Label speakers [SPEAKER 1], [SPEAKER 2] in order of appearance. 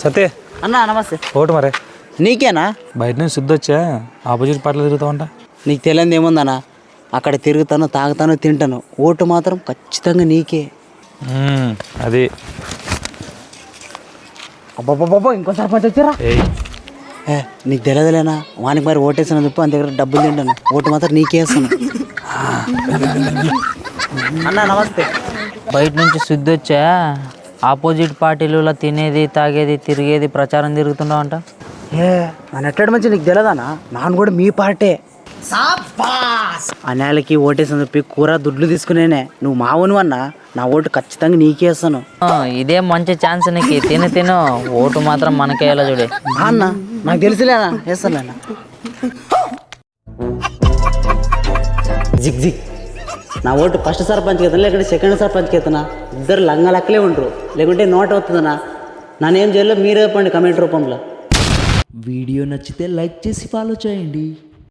[SPEAKER 1] సత్య
[SPEAKER 2] అన్నా నమస్తే.
[SPEAKER 1] ఓటు మరే
[SPEAKER 2] నీకేనా?
[SPEAKER 1] బయట నుంచి శుద్ధి వచ్చా ఆపోజిట్ పార్టీలో తిరుగుతావంట.
[SPEAKER 2] నీకు తెలియదు ఏముందన్నా, అక్కడ తిరుగుతాను, తాగుతాను, తింటాను. ఓటు మాత్రం ఖచ్చితంగా నీకే.
[SPEAKER 1] అది
[SPEAKER 2] అబ్బాబ్బాబ్బా, ఇంకో సర్పంచ్ వచ్చారా? నీకు తెలియదులేనా, వానికి మరి ఓటేసాను చెప్పి అని దగ్గర డబ్బులు తింటాను. ఓటు మాత్రం నీకే వేస్తాను. అన్నా నమస్తే.
[SPEAKER 3] బయట నుంచి శుద్ధి వచ్చా ఆపోజిట్ పార్టీలలో తినేది, తాగేది, తిరిగేది, ప్రచారం తిరుగుతున్నావంట.
[SPEAKER 2] నన్ను ఎట్టడి మంచి నీకు తెలియదానా? నాన్న కూడా మీ పార్టీ. అన్యాలకి ఓటేసాను చెప్పి కూర దుడ్లు తీసుకునేనే. నువ్వు మావును అన్నా, నా ఓటు ఖచ్చితంగా నీకే వేస్తాను.
[SPEAKER 3] ఇదే మంచి ఛాన్స్ నీకు. తిను ఓటు మాత్రం మనకేలా చూడే.
[SPEAKER 2] అన్న నాకు తెలుసులేనా, వేస్తాను. జిగ్ జిగ్, నా ఓటు ఫస్ట్ సర్పంచ్కి అవుతాను, లేకుంటే సెకండ్ సర్పంచ్కి అవుతున్నా. ఇద్దరు లంగా లెక్కలే ఉండరు, లేకుంటే నోట్ అవుతుందన్నా. నన్ను ఏం చేయాలో మీరే చెప్పండి కమెంట్ రూపంలో.
[SPEAKER 4] వీడియో నచ్చితే లైక్ చేసి ఫాలో చేయండి.